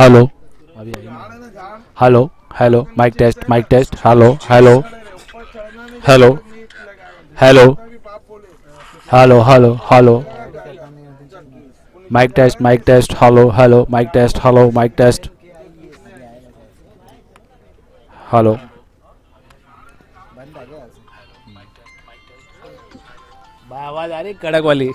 Hello hello hello mic test hello hello hello hello hello hello hello mic test hello hello mic test hello mic test hello भाई आवाज आ रही कड़क वाली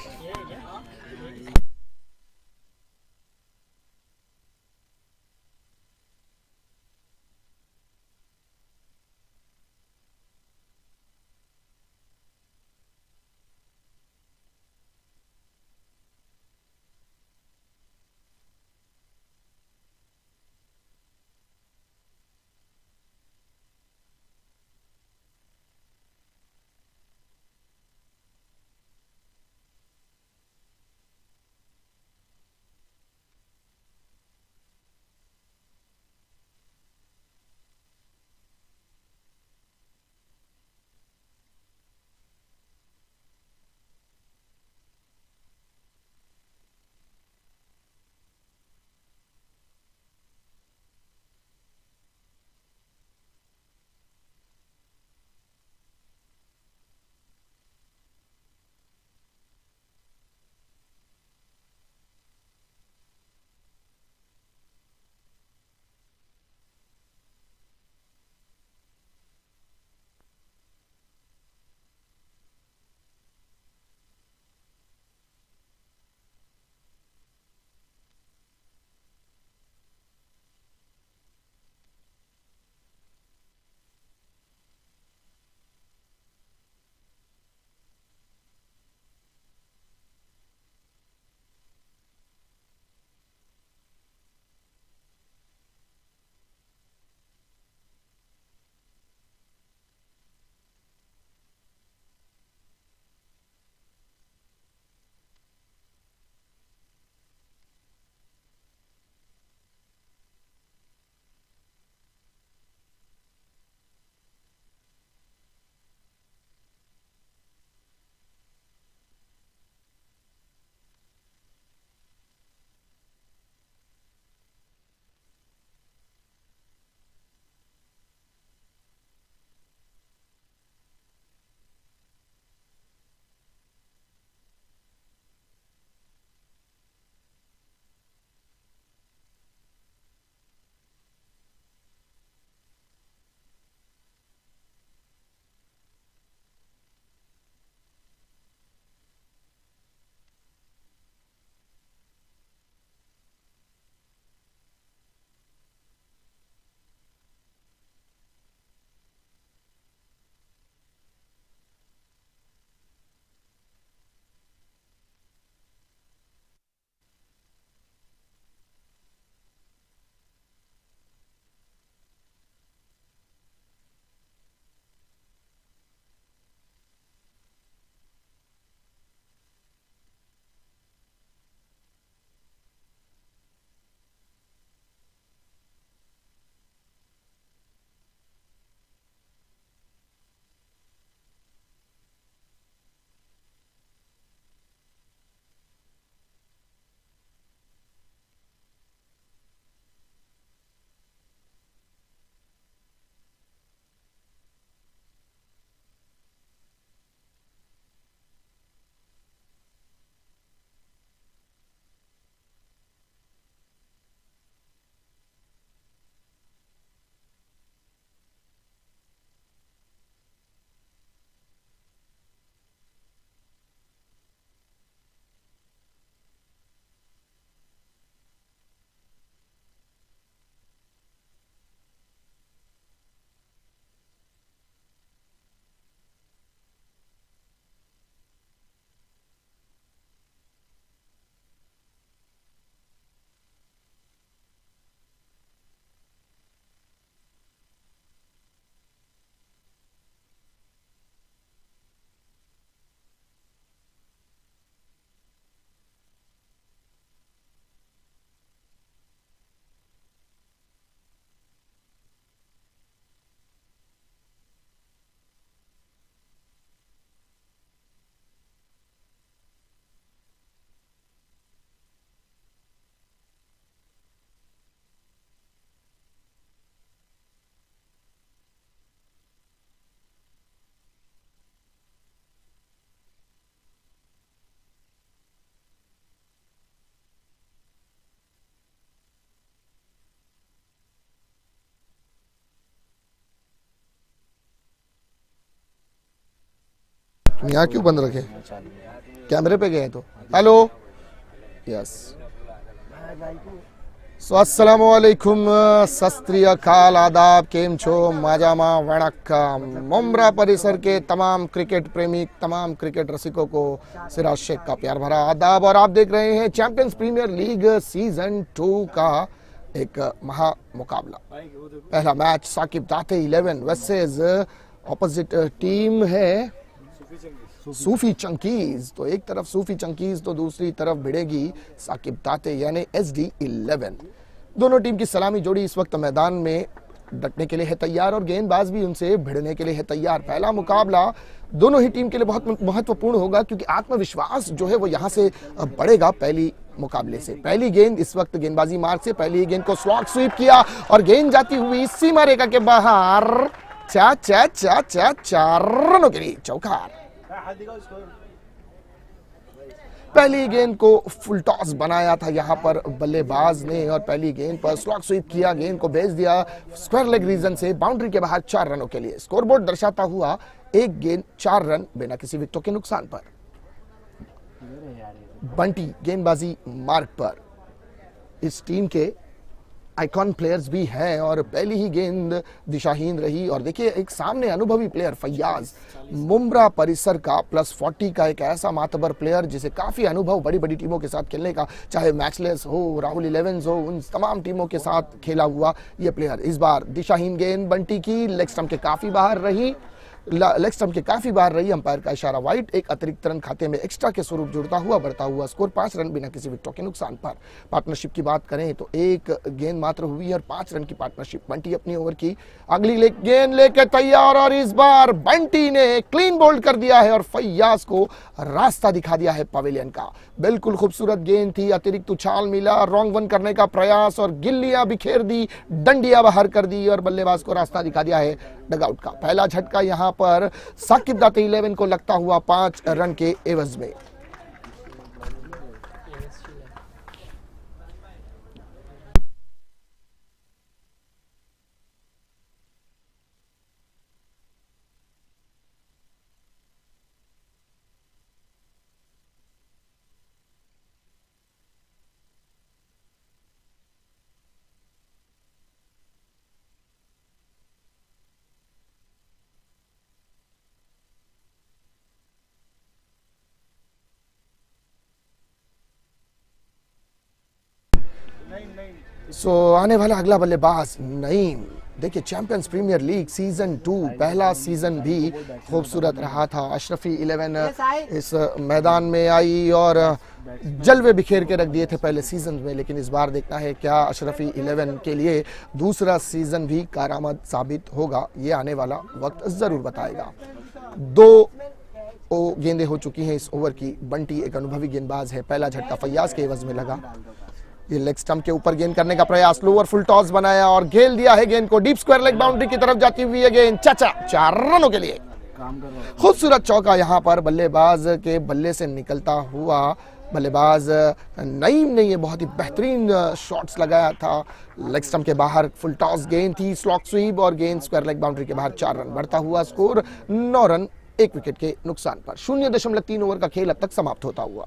यहाँ क्यों बंद रखे? कैमरे पे गए तो। Hello, yes. सो अस्सलामु अलैकुम, सत श्री अकाल, आदाब, केम छो, माजामा, वणक्कम। मुंब्रा परिसर के तमाम क्रिकेट प्रेमी, तमाम क्रिकेट रसिकों को सिराज शेख का प्यार भरा आदाब। और आप देख रहे हैं चैंपियंस प्रीमियर लीग सीजन 2 का एक महा मुकाबला। पहला मैच साकिब दाते 11 वर्सेस ऑपोजिट टीम है सूफी चंकीज। तो एक तरफ सूफी चंकीज तो दूसरी तरफ भिड़ेगी साकिब दाते यानी SD 11। दोनों टीम की सलामी जोड़ी इस वक्त मैदान में डटने के लिए है तैयार और गेंदबाज भी उनसे भिड़ने के लिए है तैयार। पहला मुकाबला दोनों ही टीम के लिए बहुत महत्वपूर्ण होगा क्योंकि आत्मविश्वास जो है वो यहाँ से बढ़ेगा पहली मुकाबले से। पहली गेंद इस वक्त गेंदबाजी मार्ग से पहली गेंद को स्लॉट स्वीप किया और गेंद जाती हुई सीमा रेखा के बाहर 4 रनों के लिए चौकार। पहली गेंद को फुल टॉस बनाया था यहाँ पर बल्लेबाज ने और पहली गेंद पर स्लॉट स्वीप किया, गेंद को भेज दिया स्क्वायर लेग रीजन से बाउंड्री के बाहर 4 रनों के लिए। स्कोरबोर्ड दर्शाता हुआ एक गेंद 4 रन बिना किसी विकेटों के नुकसान पर। बंटी गेंदबाजी मार्ग पर इस टीम के आइकॉन प्लेयर्स भी हैं और पहली ही गेंद दिशाहीन रही। और देखिए एक सामने अनुभवी प्लेयर फैयाज, मुंब्रा परिसर का +40 का एक ऐसा मातबर प्लेयर जिसे काफ़ी अनुभव बड़ी बड़ी टीमों के साथ खेलने का, चाहे मैचलेस हो, राहुल 11 हो, उन तमाम टीमों के साथ खेला हुआ ये प्लेयर। इस बार दिशाहीन गेंद बंटी की लेग स्टंप के काफ़ी बाहर रही, अंपायर का इशारा वाइड। एक अतिरिक्त रन खाते में एक्स्ट्रा के स्वरूप जुड़ता हुआ बढ़ता हुआ स्कोर 5 रन बिना किसी विकेटों के नुकसान पर। पार्टनरशिप की बात करें तो एक गेंद मात्र हुई और 5 रन की पार्टनरशिप। बंटी अपनी ओवर की अगली गेंद लेकर तैयार और इस बार बंटी ने क्लीन बोल्ड कर दिया है और फैयाज को रास्ता दिखा दिया है पवेलियन का। बिल्कुल खूबसूरत गेंद थी, अतिरिक्त उछाल मिला, रॉन्ग वन करने का प्रयास और गिल्लियां बिखेर दी, डंडियां बाहर कर दी और बल्लेबाज को रास्ता दिखा दिया है डगआउट का। पहला झटका यहां पर साकिब दाते 11 को लगता हुआ 5 रन के एवज में। आने वाला अगला बल्लेबाज नईम। देखिए चैंपियंस प्रीमियर लीग सीजन 2 पहला सीजन भी खूबसूरत रहा था। अशरफी 11 इस मैदान में आई और जलवे बिखेर के रख दिए थे पहले सीजन में, लेकिन इस बार देखना है क्या अशरफी 11 के लिए दूसरा सीजन भी कारआमद साबित होगा, ये आने वाला वक्त जरूर बताएगा। 2 गेंदें हो चुकी हैं इस ओवर की। बंटी एक अनुभवी गेंदबाज है, पहला झटका फैयाज के एवज में लगा। ये लेग स्टंप के ऊपर गेंद करने का प्रयास, लोअर फुल टॉस बनाया और खेल दिया है गेंद को डीप स्क्वायर लेग बाउंड्री की तरफ जाती हुई है गेंद 4 रनों के लिए। खूबसूरत चौका यहां पर बल्लेबाज के बल्ले से निकलता हुआ। बल्लेबाज नईम ने ये बहुत ही बेहतरीन शॉट्स लगाया था। लेग स्टंप के बाहर फुल टॉस गेंद थी, स्लॉक स्वीप और गेंद स्क्वायर लेग बाउंड्री के बाहर 4 रन। बढ़ता हुआ स्कोर 9 रन 1 विकेट के नुकसान पर। 0.3 ओवर का खेल अब तक समाप्त होता हुआ।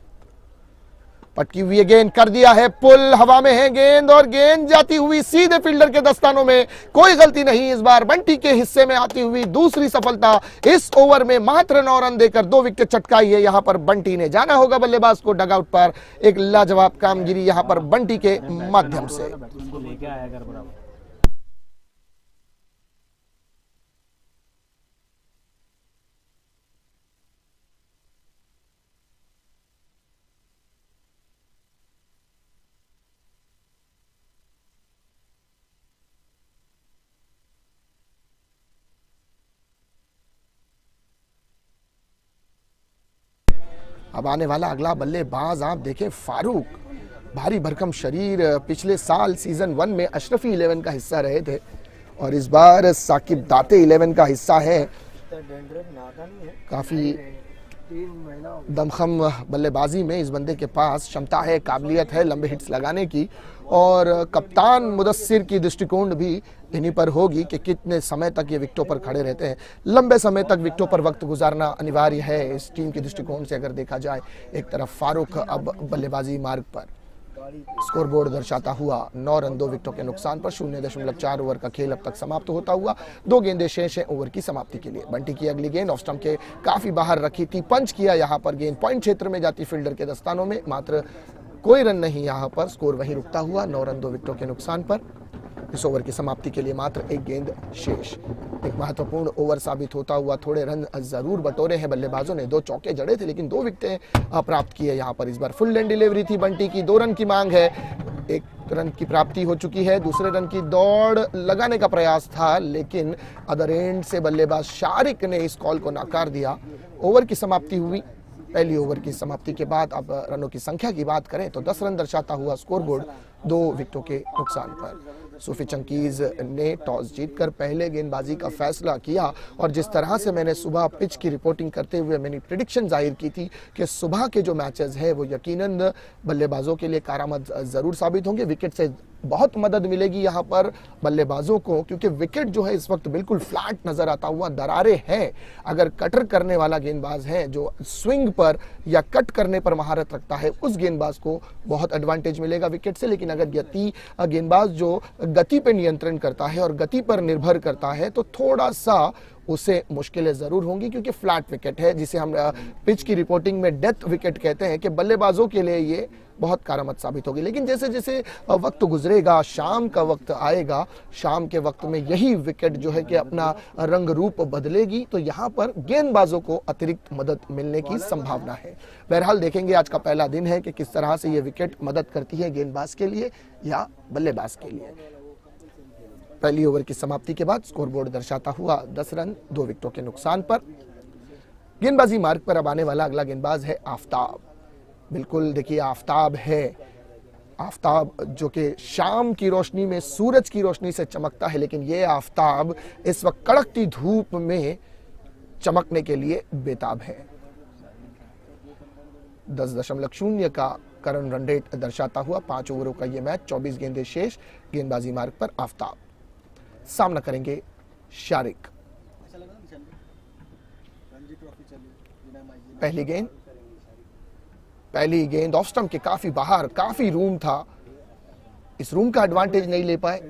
पटकी हुई गेंद कर दिया है पुल, हवा में है गेंद और गेंद जाती हुई सीधे फील्डर के दस्तानों में। कोई गलती नहीं, इस बार बंटी के हिस्से में आती हुई दूसरी सफलता। इस ओवर में मात्र 9 रन देकर 2 विकेट चटकाई है यहां पर बंटी ने। जाना होगा बल्लेबाज को डगआउट पर। एक लाजवाब कामगिरी यहां पर बंटी के माध्यम से। अब आने वाला अगला बल्लेबाज आप देखें फारूक, भारी भरकम शरीर, पिछले साल सीजन 1 में अशरफी 11 का हिस्सा रहे थे और इस बार साकिब दाते 11 का हिस्सा है। काफी दमखम बल्लेबाजी में इस बंदे के पास क्षमता है, काबिलियत है लंबे हिट्स लगाने की, और कप्तान मुदस्सिर की दृष्टिकोण भी इन्हीं पर होगी कि कितने समय तक ये विकेटों पर खड़े रहते हैं। लंबे समय तक विकेटों पर वक्त गुजारना अनिवार्य है इस टीम की दृष्टिकोण से अगर देखा जाए। एक तरफ फारूक अब बल्लेबाजी मार्ग पर, स्कोरबोर्ड दर्शाता हुआ 9 रन 2 विकेटों के नुकसान पर 0.4 ओवर का खेल अब तक समाप्त होता हुआ। 2 गेंदें शेष हैं ओवर की समाप्ति के लिए। बंटी की अगली गेंद ऑफ स्टंप के काफी बाहर रखी थी, पंच किया यहां पर, गेंद पॉइंट क्षेत्र में जाती फील्डर के दस्तानों में, मात्र कोई रन नहीं यहां पर, स्कोर वहीं रुकता हुआ 9 रन 2 विकेटों के नुकसान पर। इस ओवर की समाप्ति के लिए मात्र एक गेंद शेष। एक महत्वपूर्ण ओवर साबित होता हुआ, थोड़े रन जरूर बटोरे हैं बल्लेबाजों ने, 2 चौके जड़े थे लेकिन 2 विकेटें प्राप्त की है यहाँ पर। इस बार फुल लेंथ डिलीवरी थी बंटी की, 2 रन की मांग है, 1 रन की प्राप्ति हो चुकी है। दूसरे रन की दौड़ लगाने का प्रयास था लेकिन अदर एंड से बल्लेबाज शारिक ने इस कॉल को नकार दिया। ओवर की समाप्ति हुई। पहली ओवर की समाप्ति के बाद अब रनों की संख्या की बात करें तो 10 रन दर्शाता हुआ स्कोरबोर्ड 2 विकेटों के नुकसान पर। सूफी चंकीज ने टॉस जीतकर पहले गेंदबाजी का फैसला किया, और जिस तरह से मैंने सुबह पिच की रिपोर्टिंग करते हुए मैंने प्रिडिक्शन जाहिर की थी कि सुबह के जो मैचेस है वो यकीनन बल्लेबाजों के लिए कारआमद जरूर साबित होंगे। विकेट से बहुत मदद मिलेगी यहाँ पर बल्लेबाजों को, क्योंकि विकेट जो है इस वक्त बिल्कुल फ्लैट नजर आता हुआ, दरारें हैं। अगर कटर करने वाला गेंदबाज है जो स्विंग पर या कट करने पर महारत रखता है, उस गेंदबाज को बहुत एडवांटेज मिलेगा विकेट से। लेकिन अगर गेंदबाज जो गति पे नियंत्रण करता है और गति पर निर्भर करता है तो थोड़ा सा उसे मुश्किलें जरूर होंगी, क्योंकि फ्लैट विकेट है जिसे हम पिच की रिपोर्टिंग में डेथ विकेट कहते हैं, कि बल्लेबाजों के लिए ये बहुत कारआमद साबित होगी। लेकिन जैसे जैसे वक्त गुजरेगा, शाम का वक्त आएगा, शाम के वक्त में यही विकेट जो है कि अपना रंग रूप बदलेगी, तो यहाँ पर गेंदबाजों को अतिरिक्त मदद मिलने की संभावना है। बहरहाल देखेंगे, आज का पहला दिन है कि किस तरह से ये विकेट मदद करती है गेंदबाज के लिए या बल्लेबाज के लिए। पहली ओवर की समाप्ति के बाद स्कोरबोर्ड दर्शाता हुआ 10 रन 2 विकेटों के नुकसान पर। गेंदबाजी मार्ग पर अब आने वाला अगला गेंदबाज है आफताब। बिल्कुल देखिए, आफताब है, आफताब जो कि शाम की रोशनी में सूरज की रोशनी से चमकता है, लेकिन ये आफताब इस वक्त कड़कती धूप में चमकने के लिए बेताब है। 10.0 का करंट रन रेट दर्शाता हुआ 5 ओवरों का ये मैच, 24 गेंदें शेष। गेंदबाजी मार्ग पर आफताब सामना करेंगे शारिक। पहली गेंद ऑफ स्टंप के काफी बाहर, काफी रूम था, इस रूम का एडवांटेज नहीं ले पाए।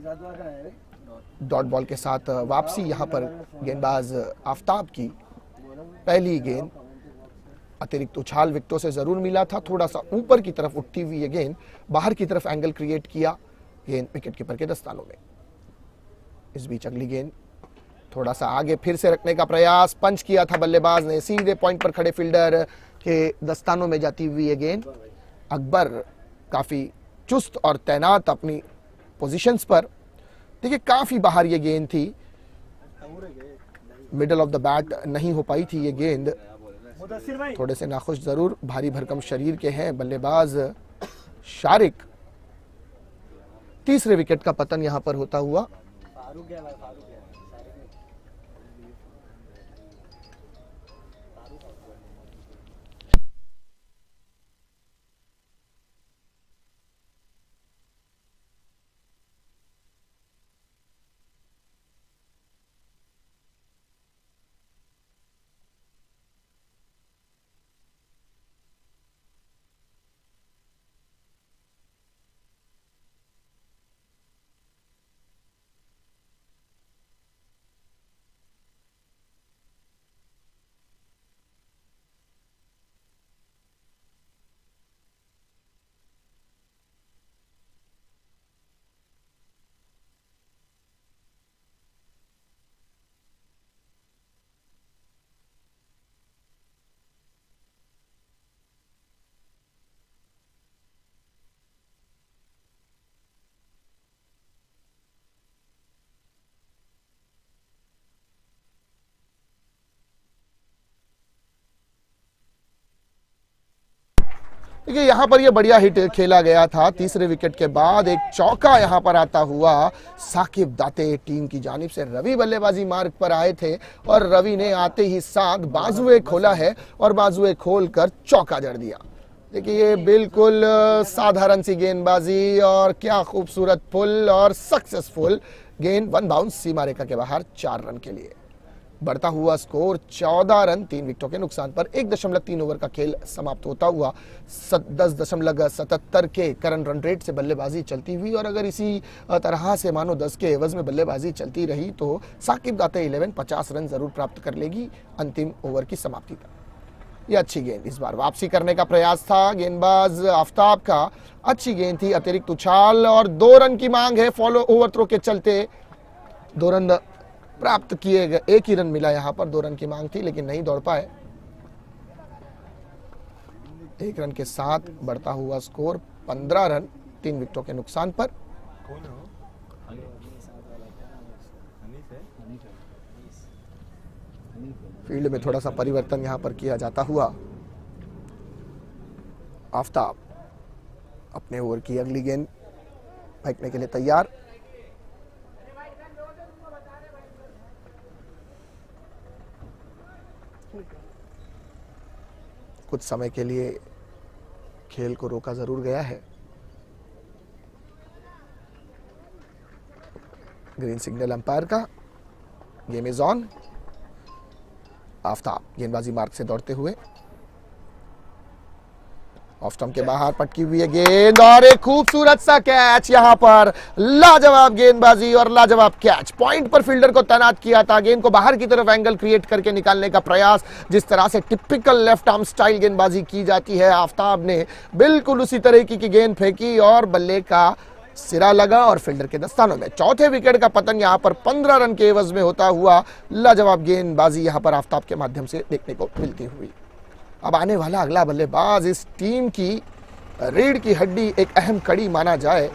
डॉट बॉल के साथ वापसी यहां पर गेंदबाज आफताब की। पहली गेंद अतिरिक्त उछाल विकेटों से जरूर मिला था, थोड़ा सा ऊपर की तरफ उठती हुई ये गेंद बाहर की तरफ एंगल क्रिएट किया, गेंद विकेट कीपर के दस्तानों में। इस बीच अगली गेंद थोड़ा सा आगे फिर से रखने का प्रयास, पंच किया था बल्लेबाज ने, सीधे पॉइंट पर खड़े फील्डर के दस्तानों में जाती हुई ये गेंद। अकबर काफी चुस्त और तैनात अपनी पोजीशंस पर। देखिए, काफी बाहर ये गेंद थी, मिडल ऑफ द बैट नहीं हो पाई थी ये गेंद। थोड़े से नाखुश जरूर, भारी भरकम शरीर के हैं बल्लेबाज शारिक। तीसरे विकेट का पतन यहां पर होता हुआ। देखिए यहाँ पर ये बढ़िया हिट खेला गया था। तीसरे विकेट के बाद एक चौका यहाँ पर आता हुआ साकिब दाते टीम की जानिब से। रवि बल्लेबाजी मार्ग पर आए थे और रवि ने आते ही साथ बाजुए खोला है और बाजुए खोलकर चौका जड़ दिया। देखिए ये बिल्कुल साधारण सी गेंदबाजी और क्या खूबसूरत पुल और सक्सेसफुल गेंद। वन बाउंस सीमा रेखा के बाहर 4 रन के लिए। बढ़ता हुआ स्कोर 14 रन 3 विकेटों के नुकसान पर 1.3 ओवर का खेल समाप्त होता हुआ 10.77 के करंट रन रेट से बल्लेबाजी चलती हुई। और अगर इसी तरह से मानो 10 के एवज में बल्लेबाजी चलती रही तो साकिब दाते 11 50 रन जरूर प्राप्त कर लेगी अंतिम ओवर की समाप्ति तक। ये अच्छी गेंद, इस बार वापसी करने का प्रयास था गेंदबाज आफ्ताब का। अच्छी गेंद थी, अतिरिक्त उछाल और 2 रन की मांग है। फॉलो ओवर थ्रो के चलते 2 रन प्राप्त किए गए। 1 ही रन मिला यहाँ पर, 2 रन की मांग थी लेकिन नहीं दौड़ पाए। 1 रन के साथ बढ़ता हुआ स्कोर 15 रन 3 विकेटों के नुकसान पर। फील्ड में थोड़ा सा परिवर्तन यहां पर किया जाता हुआ आफ्ताब अपने ओवर की अगली गेंद फेंकने के लिए तैयार। कुछ समय के लिए खेल को रोका जरूर गया है। ग्रीन सिग्नल अंपायर का। Game is on. आफ्ताब गेंदबाजी मार्ग से दौड़ते हुए ऑफ स्टंप के बाहर पटकी हुई है गेंद और एक खूबसूरत सा कैच। यहां पर लाजवाब गेंदबाजी और लाजवाब कैच। पॉइंट पर फील्डर को तैनात किया था। गेंद को बाहर की तरफ एंगल क्रिएट करके निकालने का प्रयास, जिस तरह से टिपिकल लेफ्ट आर्म स्टाइल गेंदबाजी की जाती है, आफ्ताब ने बिल्कुल उसी तरह की गेंद फेंकी और बल्ले का सिरा लगा और फील्डर के दस्तानों में। चौथे विकेट का पतन यहां पर 15 रन के एवज में होता हुआ लाजवाब गेंदबाजी यहां पर आफ्ताब के माध्यम से देखने को मिलती हुई। अब आने वाला अगला बल्लेबाज इस टीम की रीढ़ की हड्डी, एक अहम कड़ी माना जाए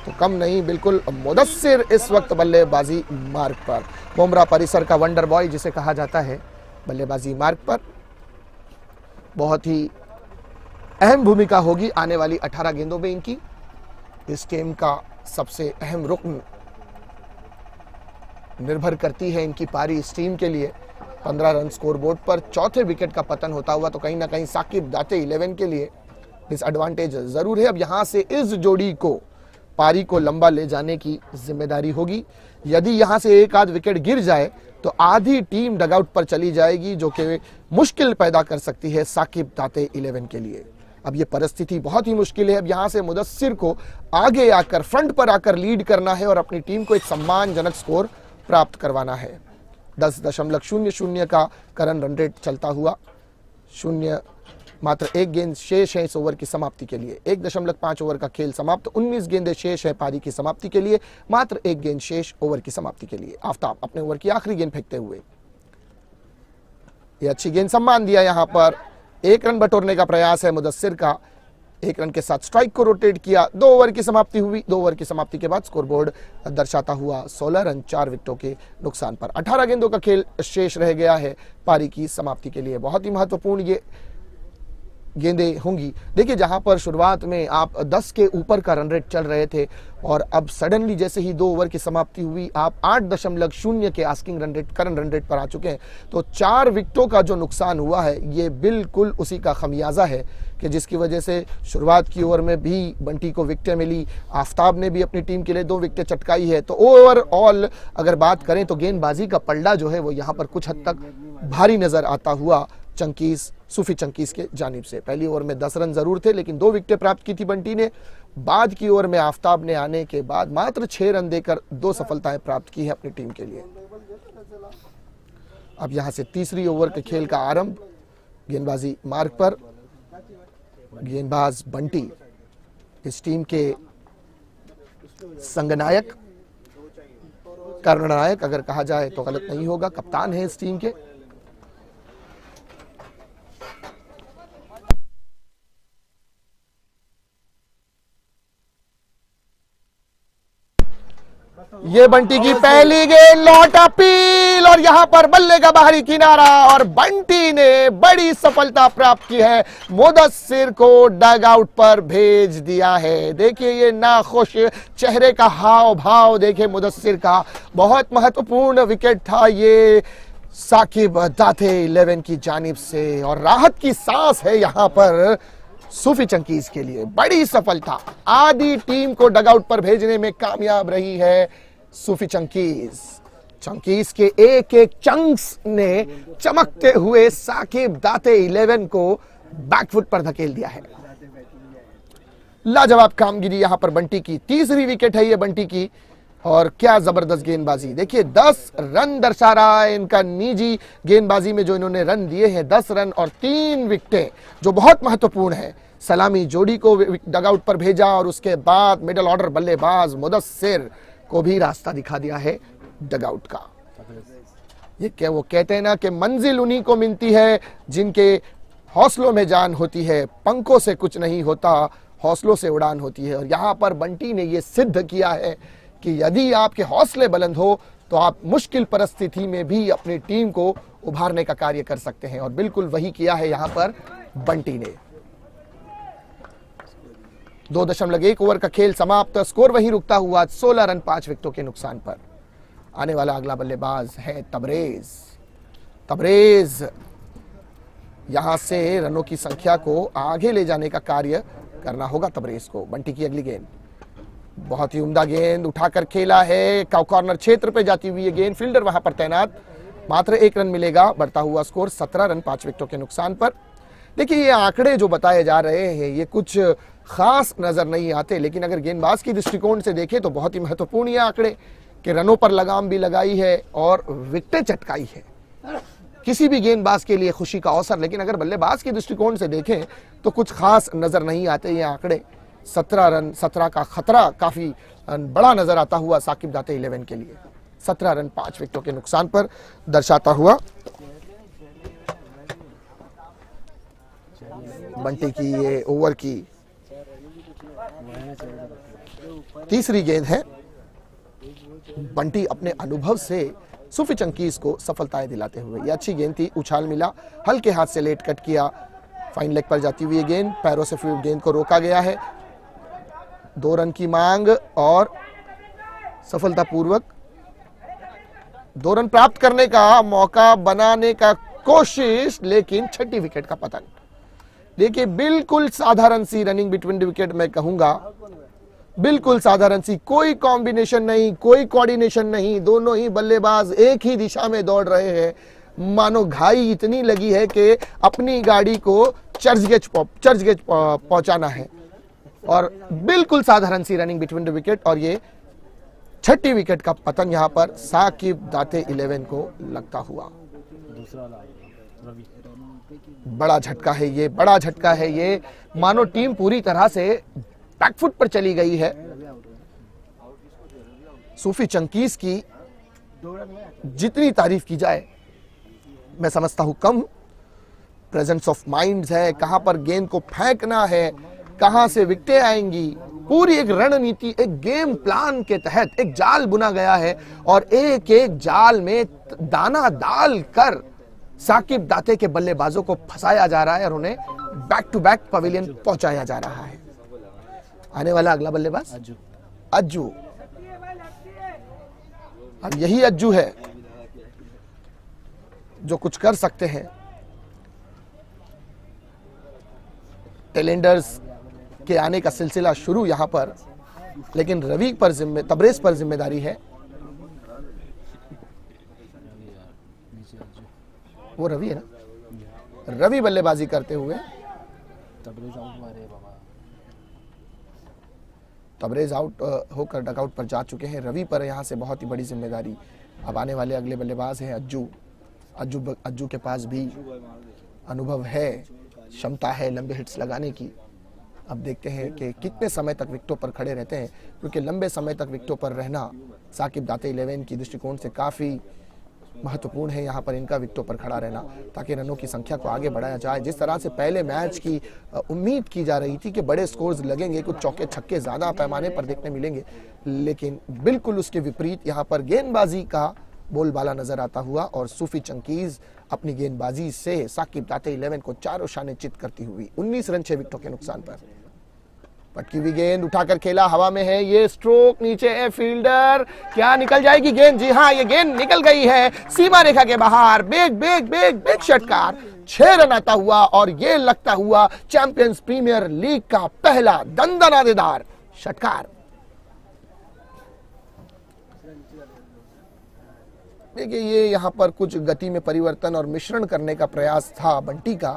तो कम नहीं, बिल्कुल मुदस्सिर इस वक्त बल्लेबाजी मार्ग पर। बुमराह परिसर का वंडर बॉय जिसे कहा जाता है, बल्लेबाजी मार्ग पर बहुत ही अहम भूमिका होगी आने वाली 18 गेंदों में इनकी। इस टीम का सबसे अहम रुकन निर्भर करती है इनकी पारी इस टीम के लिए। 15 रन स्कोर बोर्ड पर चौथे विकेट का पतन होता हुआ तो कहीं ना कहीं साकिब दाते 11 के लिए डिसएडवांटेज जरूर है। अब यहां से इस जोड़ी को, पारी को लंबा ले जाने की जिम्मेदारी होगी। यदि यहां से एक आध विकेट गिर जाए तो आधी टीम डगआउट पर चली जाएगी, जो कि मुश्किल पैदा कर सकती है साकिब दाते 11 के लिए। अब ये परिस्थिति बहुत ही मुश्किल है। अब यहां से मुदस्सिर को आगे आकर, फ्रंट पर आकर लीड करना है और अपनी टीम को एक सम्मानजनक स्कोर प्राप्त करवाना है। 10.00 का करंट रन रेट चलता हुआ, शून्य मात्र 1 गेंद शेष है इस ओवर की समाप्ति के लिए। 1.5 ओवर का खेल समाप्त, 19 गेंदें शेष है पारी की समाप्ति के लिए, मात्र 1 गेंद शेष ओवर की समाप्ति के लिए। आफ्ताब अपने ओवर की आखिरी गेंद फेंकते हुए, ये अच्छी गेंद, सम्मान दिया यहां पर। 1 रन बटोरने का प्रयास है मुदस्सिर का। 1 रन के साथ स्ट्राइक को रोटेट किया। 2 ओवर की समाप्ति हुई। 2 ओवर की समाप्ति के बाद स्कोरबोर्ड दर्शाता हुआ 16 रन 4 विकेटों के नुकसान पर। 18 गेंदों का खेल शेष रह गया है पारी की समाप्ति के लिए। बहुत ही महत्वपूर्ण ये गेंदें होंगी। देखिए जहां पर शुरुआत में आप 10 के ऊपर का रन रेट चल रहे थे और अब सडनली जैसे ही 2 ओवर की समाप्ति हुई आप 8.0 के asking run rate, current run rate पर आ चुके हैं। तो 4 विकेटों का जो नुकसान हुआ है ये बिल्कुल उसी का खमियाजा है कि जिसकी वजह से शुरुआत की ओवर में भी बंटी को विकेटें मिली। आफ्ताब ने भी अपनी टीम के लिए 2 विकेटें चटकाई है। तो ओवरऑल अगर बात करें तो गेंदबाजी का पलड़ा जो है वो यहाँ पर कुछ हद तक भारी नजर आता हुआ सूफी चंकीस के जानिब से। पहली ओवर में 10 रन जरूर थे लेकिन 2 विकेटें प्राप्त की थी बंटी ने। बाद की ओवर में आफ्ताब ने आने के बाद मात्र 6 रन देकर 2 सफलताएं प्राप्त की है अपनी टीम के लिए। अब यहां से तीसरी ओवर के खेल का आरंभ। गेंदबाजी मार्ग पर गेंदबाज बंटी, इस टीम के संगनायक, कर्णनायक अगर कहा जाए तो गलत नहीं होगा, कप्तान है इस टीम के। ये बंटी की पहली गेंद, लौट अपील और यहां पर बल्ले का बाहरी किनारा और बंटी ने बड़ी सफलता प्राप्त की है, मुदस्सिर को डग आउट पर भेज दिया है। देखिए ये नाखुश चेहरे का हाव भाव देखिए मुदस्सिर का, बहुत महत्वपूर्ण विकेट था ये साकिब दाते 11 की जानिब से और राहत की सांस है यहां पर सूफी चंकीज के लिए। बड़ी सफलता, आधी टीम को डगआउट पर भेजने में कामयाब रही है सूफी चंकीज। चंकीज के एक एक चंक्स ने चमकते हुए साकिब दाते 11 को बैकफुट पर धकेल दिया है। लाजवाब कामगिरी यहां पर बंटी की, तीसरी विकेट है ये बंटी की और क्या जबरदस्त गेंदबाजी। देखिए 10 रन दर्शा रहा है इनका निजी गेंदबाजी में जो इन्होंने रन दिए हैं, 10 रन और 3 विकेटें जो बहुत महत्वपूर्ण है। सलामी जोड़ी को डगआउट पर भेजा और उसके बाद मिडिल ऑर्डर बल्लेबाज मुदस्सिर को भी रास्ता दिखा दिया है डगआउट का। ये क्या वो कहते हैं ना कि मंजिल उन्हीं को मिलती है जिनके हौसलों में जान होती है, पंखों से कुछ नहीं होता, हौसलों से उड़ान होती है। और यहां पर बंटी ने यह सिद्ध किया है कि यदि आपके हौसले बुलंद हो तो आप मुश्किल परिस्थिति में भी अपनी टीम को उभारने का कार्य कर सकते हैं और बिल्कुल वही किया है यहां पर बंटी ने। 2.1 ओवर का खेल समाप्त, स्कोर वहीं रुकता हुआ 16 रन 5 विकेटों के नुकसान पर। आने वाला अगला बल्लेबाज है तबरेज। तबरेज यहां से रनों की संख्या को आगे ले जाने का कार्य करना होगा तबरेज को। बंटी की अगली गेंद, बहुत ही उम्दा गेंद उठाकर खेला है, कॉर्नर क्षेत्र पे जाती हुई ये गेंद, फील्डर वहां पर तैनात, मात्र 1 रन मिलेगा। बढ़ता हुआ स्कोर 17 रन 5 विकेटों के नुकसान पर। देखिए ये आंकड़े जो बताए जा रहे हैं ये कुछ खास नजर नहीं आते, लेकिन अगर गेंदबाज की दृष्टिकोण से देखें तो बहुत ही महत्वपूर्ण ये आंकड़े कि रनों पर लगाम भी लगाई है और विकेटें चटकाई है। किसी भी गेंदबाज के लिए खुशी का अवसर, लेकिन अगर बल्लेबाज की दृष्टिकोण से देखें तो कुछ खास नजर नहीं आते ये आंकड़े। 17 रन, 17 का खतरा काफी बड़ा नजर आता हुआ साकिब दाते 11 के लिए। 17 रन 5 विकेटों के नुकसान पर दर्शाता हुआ बंटी की ये ओवर की तीसरी गेंद है। बंटी अपने अनुभव से सूफी चंकीज को सफलताएं दिलाते हुए, ये अच्छी गेंद थी, उछाल मिला, हल्के हाथ से लेट कट किया, फाइन लेग पर जाती हुई गेंद, पैरों से गेंद को रोका गया है। 2 रन की मांग और सफलतापूर्वक 2 रन प्राप्त करने का मौका बनाने का कोशिश, लेकिन छठी विकेट का पतन। देखिए बिल्कुल साधारण सी रनिंग बिटवीन द विकेट मैं कहूंगा, बिल्कुल साधारण सी, कोई कॉम्बिनेशन नहीं, कोई कोऑर्डिनेशन नहीं, दोनों ही बल्लेबाज एक ही दिशा में दौड़ रहे हैं। मानो घाई इतनी लगी है कि अपनी गाड़ी को चर्चगेट पहुंचाना है और बिल्कुल साधारण सी रनिंग बिटवीन द विकेट और ये छठी विकेट का पतन यहां पर साकिब दाते 11 को लगता हुआ। बड़ा झटका है ये, बड़ा झटका है ये, मानो टीम पूरी तरह से बैकफुट पर चली गई है। सूफी चंकीज की जितनी तारीफ की जाए मैं समझता हूं कम। प्रेजेंस ऑफ माइंड है, कहां पर गेंद को फेंकना है, कहां से विकेटें आएंगी, पूरी एक रणनीति, एक गेम प्लान के तहत एक जाल बुना गया है और एक एक जाल में दाना डाल कर साकिब दाते के बल्लेबाजों को फंसाया जा रहा है और उन्हें बैक टू बैक पवेलियन पहुंचाया जा रहा है। आने वाला अगला बल्लेबाज अज्जू। अब यही अज्जू है जो कुछ कर सकते हैं। टेलेंडर्स के आने का सिलसिला शुरू यहां पर, लेकिन रवि पर तबरेज पर जिम्मेदारी है। वो रवि है ना, रवि बल्लेबाजी करते हुए, तबरेज आउट होकर डगआउट पर जा चुके हैं। रवि पर यहां से बहुत ही बड़ी जिम्मेदारी। अब आने वाले अगले बल्लेबाज हैं अज्जू। अज्जू के पास भी अनुभव है, क्षमता है लंबे हिट्स लगाने की। अब देखते हैं कि कितने समय तक विकेटों पर खड़े रहते हैं, क्योंकि लंबे समय तक विकेटों पर रहना साकिब दाते 11 की दृष्टिकोण से काफ़ी महत्वपूर्ण है यहाँ पर इनका विकेटों पर खड़ा रहना, ताकि रनों की संख्या को आगे बढ़ाया जाए। जिस तरह से पहले मैच की उम्मीद की जा रही थी कि बड़े स्कोर्स लगेंगे, कुछ चौके छक्के ज़्यादा पैमाने पर देखने मिलेंगे, लेकिन बिल्कुल उसके विपरीत यहाँ पर गेंदबाजी का बोलबाला नजर आता हुआ और सूफी चंकीज अपनी गेंदबाजी से साकिब ताते 11 को चारों शाने चित करती हुई 19 रन 6 विकेटों के नुकसान पर। पटकी हुई गेंद उठाकर खेला, हवा में है, ये स्ट्रोक नीचे है, फील्डर क्या निकल जाएगी गेंद? जी हां, ये गेंद निकल गई है सीमा रेखा के बाहर। बेग बेग बेग बेग षटकार, 6 रन आता हुआ और ये लगता हुआ चैंपियंस प्रीमियर लीग का पहला दंदनादेदार षटकार। देखिए, ये यहाँ पर कुछ गति में परिवर्तन और मिश्रण करने का प्रयास था बंटी का।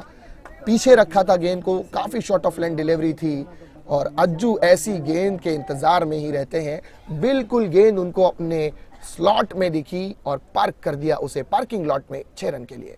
पीछे रखा था गेंद को, काफी शॉर्ट ऑफ लाइन डिलीवरी थी और अज्जू ऐसी गेंद के इंतजार में ही रहते हैं। बिल्कुल गेंद उनको अपने स्लॉट में दिखी और पार्क कर दिया उसे पार्किंग लॉट में 6 रन के लिए।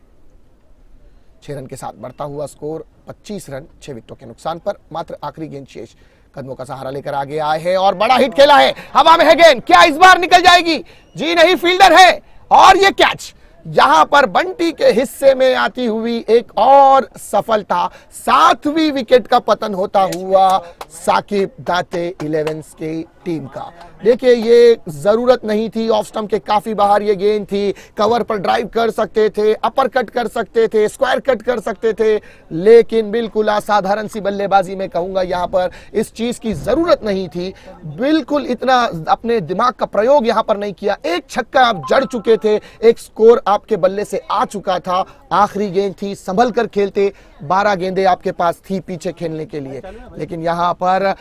6 रन के साथ बढ़ता हुआ स्कोर 25 रन 6 विकेटों के नुकसान पर। मात्र आखिरी गेंद शेष, कदमों का सहारा लेकर आगे आए हैं और बड़ा हिट खेला है, हवा में है गेंद, क्या इस बार निकल जाएगी? जी नहीं, फील्डर है और ये कैच। यहां पर बंटी के हिस्से में आती हुई एक और सफलता, 7वीं विकेट का पतन होता हुआ साकिब दाते 11 के टीम का। देखिए, ये जरूरत नहीं थी, ऑफ स्टंप के काफी बाहर ये गेंद थी, कवर पर ड्राइव कर सकते थे, अपर कट कर सकते थे, स्क्वायर कट कर सकते थे, लेकिन बिल्कुल असाधारण सी बल्लेबाजी में कहूंगा यहां पर इस चीज की जरूरत नहीं थी। बिल्कुल इतना अपने दिमाग का प्रयोग यहां पर नहीं किया। एक छक्का आप जड़ चुके थे, एक स्कोर आपके बल्ले से आ चुका था, आखिरी गेंद थी, संभल कर खेलते, 12 गेंदें आपके पास थी पीछे खेलने के लिए, लेकिन यहां पर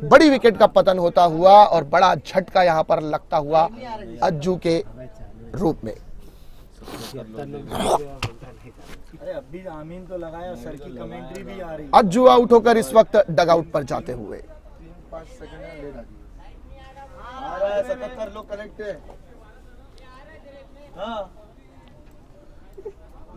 बड़ी विकेट का पतन होता हुआ और बड़ा झटका यहां पर लगता हुआ अज्जू के रूप में। अरे अभी आमीन तो लगाया, सर की कमेंट्री भी आ रही है। अज्जू आउट होकर इस वक्त डगआउट पर जाते हुए। 5 सेकंड ले आ रहा है, 77 लोग कनेक्ट है। हाँ,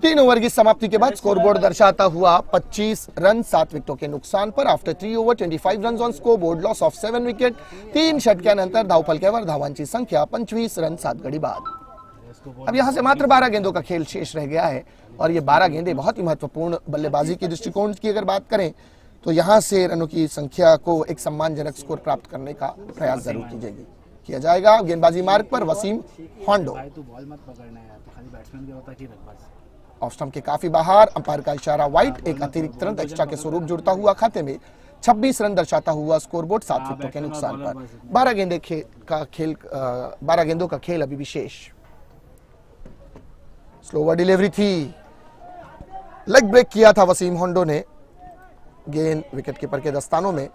3 ओवर की समाप्ति के बाद स्कोरबोर्ड दर्शाता हुआ 25 रन 7 विकेटों के नुकसान पर। After 3 over 25 run on scoreboard, loss of 7 wicket. 3 षटक्यानंतर धावफलकावर धावांची संख्या 25 रन 7 गडी बाद। अब यहां से मात्र 12 गेंदों का खेल शेष रह गया है और ये 12 गेंदें बहुत ही महत्वपूर्ण बल्लेबाजी के दृष्टिकोण की अगर बात करें तो यहां से रनों की संख्या को एक सम्मानजनक स्कोर प्राप्त करने का प्रयास जरूर किया जाएगा। गेंदबाजी मार्ग पर वसीम होंडो, ऑफ स्टंप के काफी बाहर, अंपायर का इशारा वाइड, एक अतिरिक्त रन एक्स्ट्रा के स्वरूप जुड़ता हुआ खाते में। 26 रन दर्शाता हुआ स्कोरबोर्ड 7 विकेटों के नुकसान पर। 12 गेंदों का खेल अभी विशेष। स्लोवर डिलीवरी थी, लेग ब्रेक किया था वसीम होंडो ने, गेंद विकेट कीपर के दस्तानों में।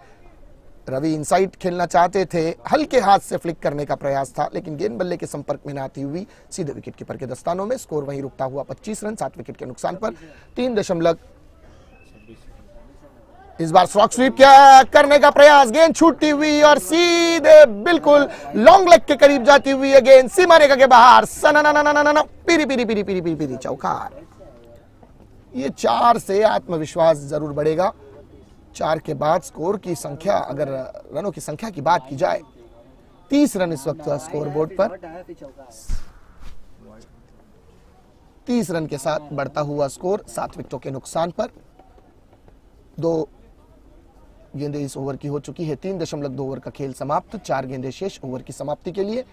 रवि इनसाइड खेलना चाहते थे, हल्के हाथ से फ्लिक करने का प्रयास था, लेकिन गेंद बल्ले के संपर्क में न आती हुई सीधे विकेट कीपर के दस्तानों में। स्कोर वहीं रुकता हुआ 25 रन 7 विकेट के नुकसान पर। 3 इस बार स्ट्रोक स्वीप क्या करने का प्रयास, गेंद छूटती हुई और सीधे बिल्कुल लॉन्ग लेग के करीब जाती हुई है गेंद, सीमा रेखा के बाहर। पीरी पीरी पीरी पीरी पीरी पीरी चौकार। ये 4 से आत्मविश्वास जरूर बढ़ेगा। 4 के बाद स्कोर की संख्या, अगर रनों की संख्या की बात की जाए, 30 रन इस वक्त स्कोरबोर्ड पर। 30 रन के साथ बढ़ता हुआ स्कोर 7 विकेटों के नुकसान पर। 2 गेंदें इस ओवर की हो चुकी है। 3.2 ओवर का खेल समाप्त, 4 गेंदें शेष ओवर की समाप्ति के लिए।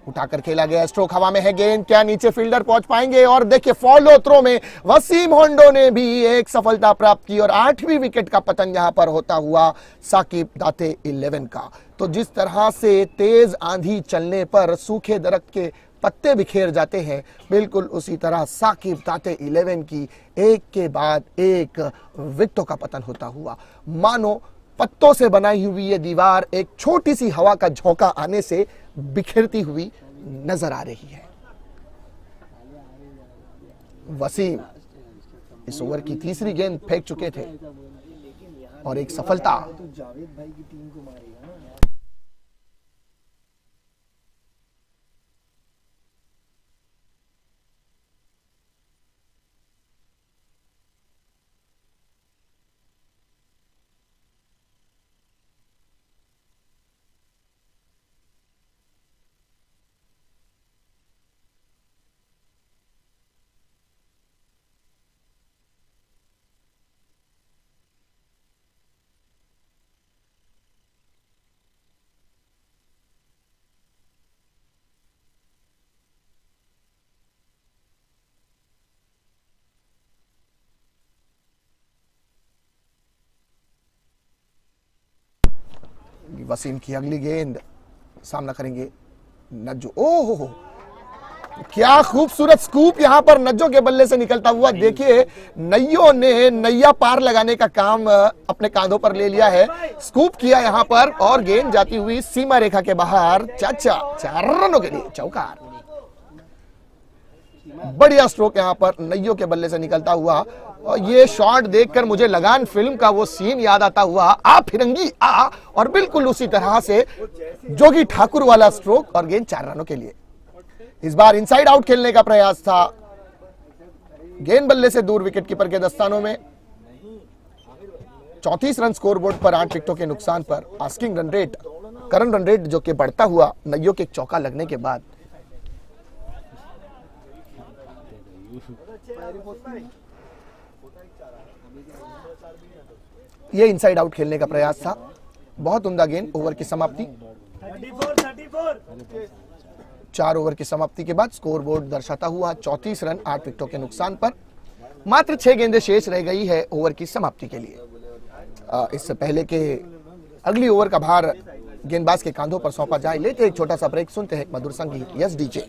उठाकर खेला गया, स्ट्रोक हवा में है, गेंद क्या नीचे फील्डर पहुंच पाएंगे? और देखिए, फॉलो थ्रो में वसीम होंडो ने भी एक सफलता प्राप्त की और 8वीं विकेट का पतन यहां पर होता हुआ साकिब दाते 11 का। तो जिस तरह से तेज आंधी चलने पर सूखे दरख्त के पत्ते बिखेर जाते हैं, बिल्कुल उसी तरह साकिब दाते 11 की एक के बाद एक विकेटों का पतन होता हुआ, मानो पत्तों से बनाई हुई ये दीवार एक छोटी सी हवा का झोंका आने से बिखरती हुई नजर आ रही है। वसीम इस ओवर की तीसरी गेंद फेंक चुके थे और एक सफलता। जावेद भाई की टीम को मारेगा ना। वसीम की अगली गेंद, सामना करेंगे नज्जो। ओह हो, क्या खूबसूरत स्कूप यहां पर नज्जो के बल्ले से निकलता हुआ। देखिए नैयो ने नैया पार लगाने का काम अपने कांधों पर ले लिया है, स्कूप किया यहां पर और गेंद जाती हुई सीमा रेखा के बाहर। चाचा 4 रनों के लिए चौकार। बढ़िया स्ट्रोक यहां पर नैयो के बल्ले से निकलता हुआ। और ये शॉट देखकर मुझे लगान फिल्म का वो सीन याद आता हुआ, आ फिरंगी आ, और बिल्कुल उसी तरह से जोगी ठाकुर वाला स्ट्रोक और गेंद 4 रनों के लिए। इस बार इनसाइड आउट खेलने का प्रयास था, गेंद बल्ले से दूर विकेटकीपर के दस्तानों में। 34 रन स्कोरबोर्ड पर 8 विकेटों के नुकसान पर asking run rate, current run rate जो कि बढ़ता हुआ नैयो के एक चौका लगने के बाद। यह इनसाइड आउट खेलने का प्रयास था, बहुत उम्दा गेंद। ओवर की समाप्ति 4 ओवर की समाप्ति के बाद स्कोरबोर्ड दर्शाता हुआ 34 रन 8 विकेटों के नुकसान पर। मात्र 6 गेंदें शेष रह गई है ओवर की समाप्ति के लिए। इससे पहले के अगली ओवर का भार गेंदबाज के कांधों पर सौंपा जाए, लेते एक छोटा सा ब्रेक, सुनते हैं एक मधुर संगीत। Yes DJ.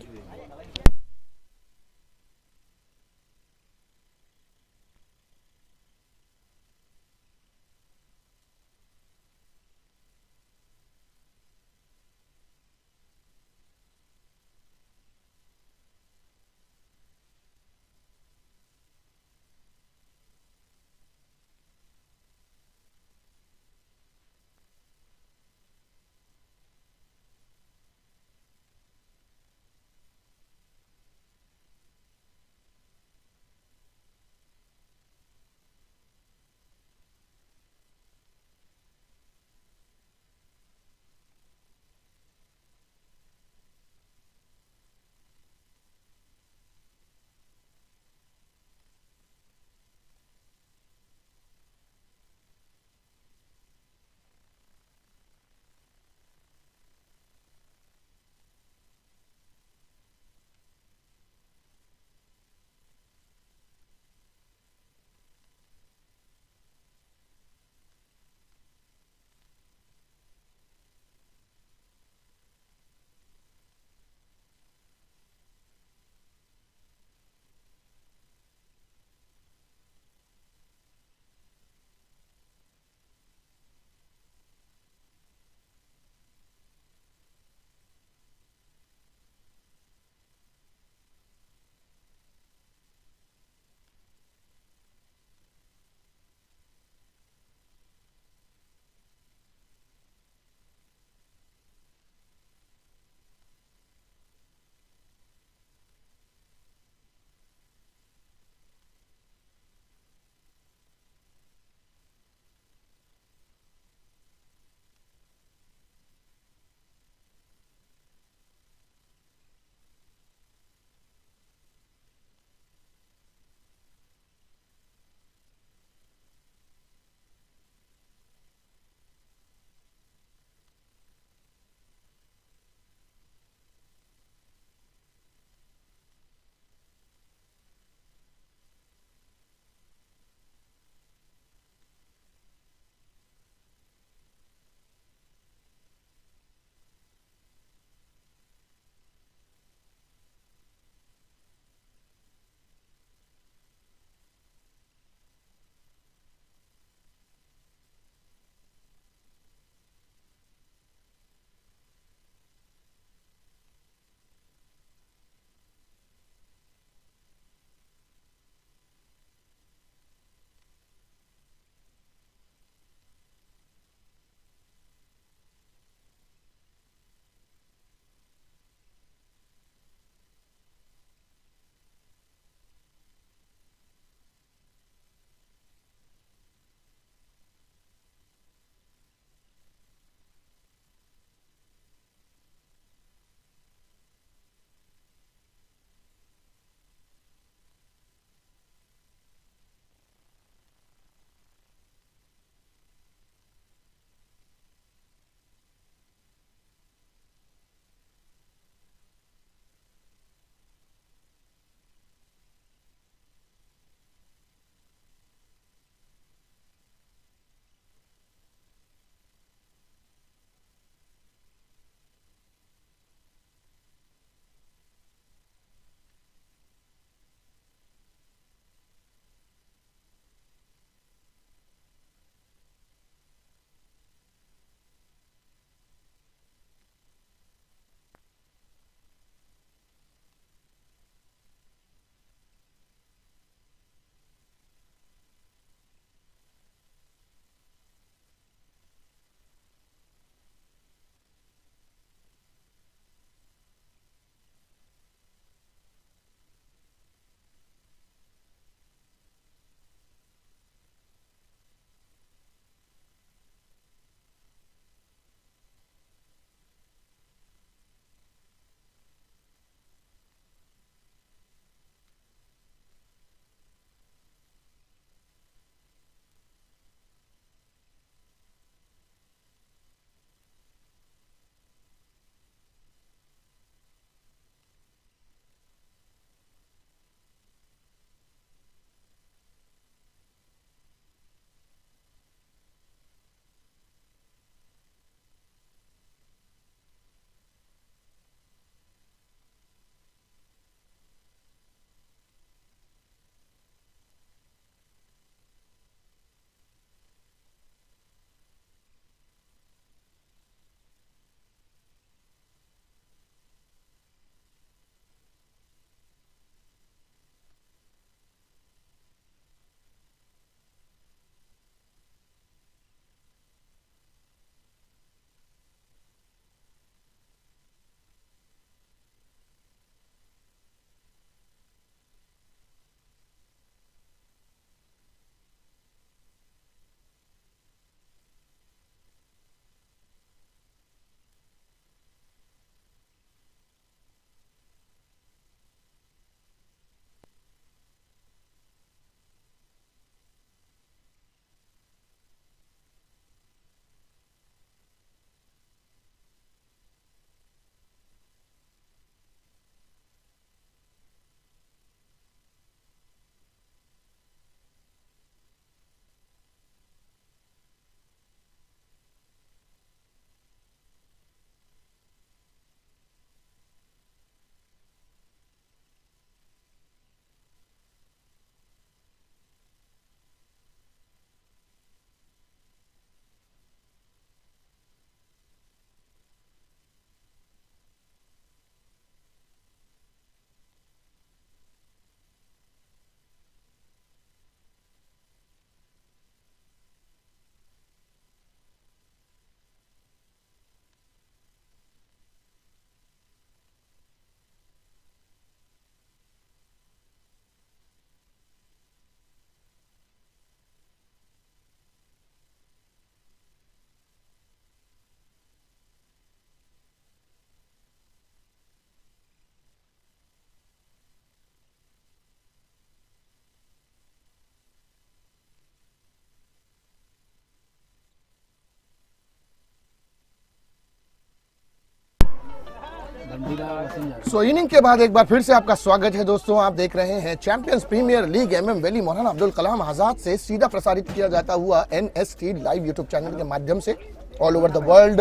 सो इनिंग के बाद एक बार फिर से आपका स्वागत है दोस्तों। आप देख रहे हैं champions premier league MM valley Maulana Abdul Kalam Azad से सीधा प्रसारित किया जाता हुआ एनएसटी लाइव यूट्यूब चैनल के माध्यम से all over the world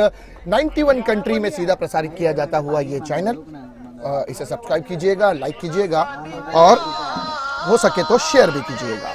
91 country में सीधा प्रसारित किया जाता हुआ ये चैनल। इसे सब्सक्राइब कीजिएगा, लाइक कीजिएगा और हो सके तो शेयर भी कीजिएगा।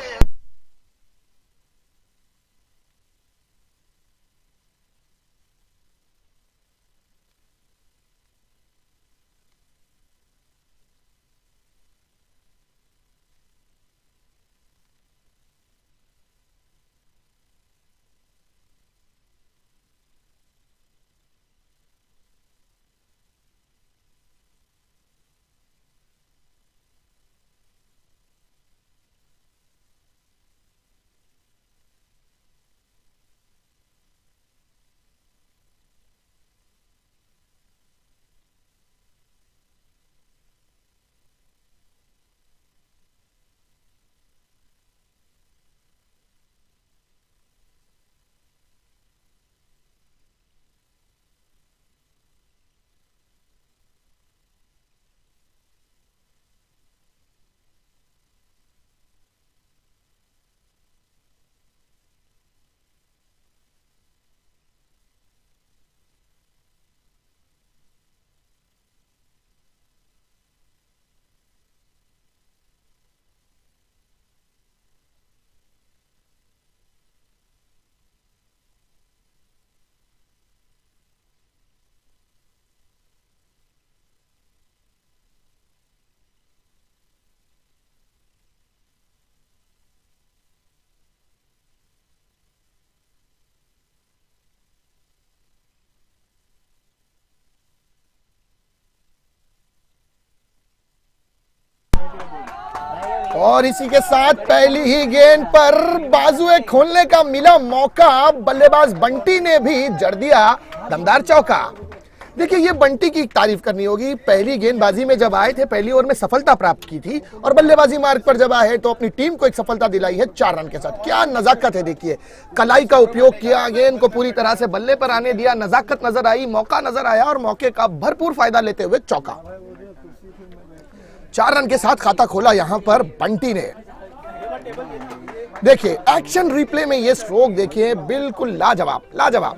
और इसी के साथ पहली ही गेंद पर बाजुए खोलने का मिला मौका, बल्लेबाज बंटी ने भी जड़ दिया दमदार चौका। देखिए ये बंटी की तारीफ करनी होगी। पहली गेंदबाजी में जब आए थे पहली ओवर में सफलता प्राप्त की थी और बल्लेबाजी मार्ग पर जब आए तो अपनी टीम को एक सफलता दिलाई है 4 रन के साथ। क्या नजाकत है, देखिए कलाई का उपयोग किया, गेंद को पूरी तरह से बल्ले पर आने दिया, नजाकत नजर आई, मौका नजर आया और मौके का भरपूर फायदा लेते हुए चौका। 4 रन के साथ खाता खोला यहां पर बंटी ने। देखिए एक्शन रिप्ले में ये स्ट्रोक देखिए, बिल्कुल लाजवाब लाजवाब।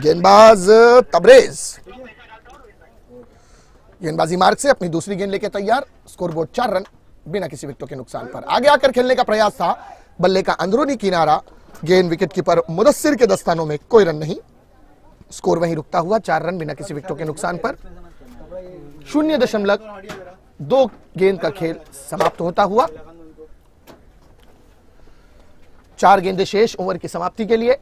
गेंदबाज तबरेज गेंदबाजी मार्ग से अपनी दूसरी गेंद लेके तैयार। स्कोरबोर्ड 4 रन बिना किसी विकेटों के नुकसान पर। आगे आकर खेलने का प्रयास था, बल्ले का अंदरूनी किनारा, गेंद विकेट कीपर मुदस्सिर के दस्तानों में, कोई रन नहीं। स्कोर वहीं रुकता हुआ 4 रन बिना किसी विकेटों के नुकसान पर। 0.2 गेंद का खेल समाप्त होता हुआ। 4 गेंदें शेष ओवर की समाप्ति के लिए।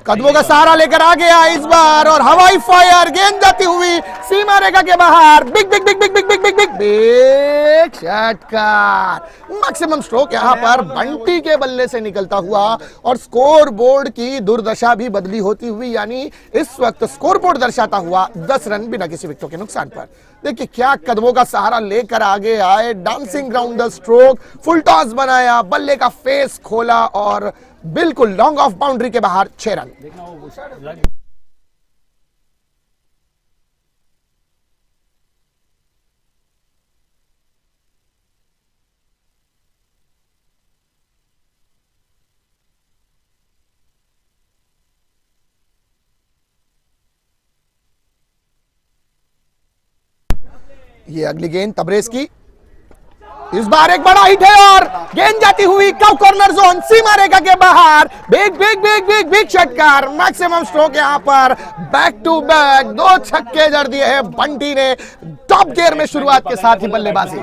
कदमों का सहारा लेकर आ गया इस बार और हवाई फायर, गेंद जाती हुई सीमा रेखा के बाहर। Big big big big big big big big big षटकार। मैक्सिमम स्ट्रोक यहां पर बंटी के बल्ले से निकलता हुआ और स्कोर बोर्ड की दुर्दशा भी बदली होती हुई, यानी इस वक्त स्कोर बोर्ड दर्शाता हुआ 10 रन बिना किसी विकेटों के नुकसान पर। देखिए क्या कदमों का सहारा लेकर आगे आए, dancing round the stroke, full toss बनाया, बल्ले का फेस खोला और बिल्कुल लॉन्ग ऑफ बाउंड्री के बाहर 6 रन। ये अगली गेंद तबरेज की, इस बार एक बड़ा हिट है और गेंद जाती हुई कव कॉर्नर जोन, सीमा रेखा के बाहर। Big big big big big षटकार। मैक्सिमम स्ट्रोक यहां पर बैक टू बैक 2 छक्के जड़ दिए हैं बंटी ने टॉप गियर में शुरुआत के साथ ही बल्लेबाजी।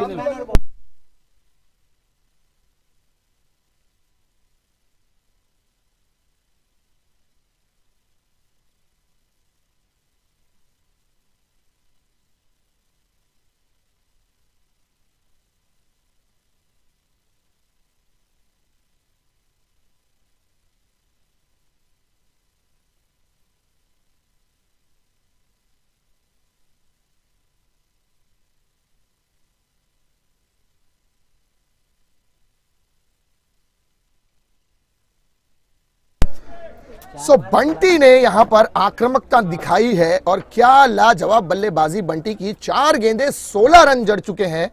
सो बंटी ने यहां पर आक्रामकता दिखाई है और क्या लाजवाब बल्लेबाजी बंटी की। 4 गेंदें 16 रन जड़ चुके हैं।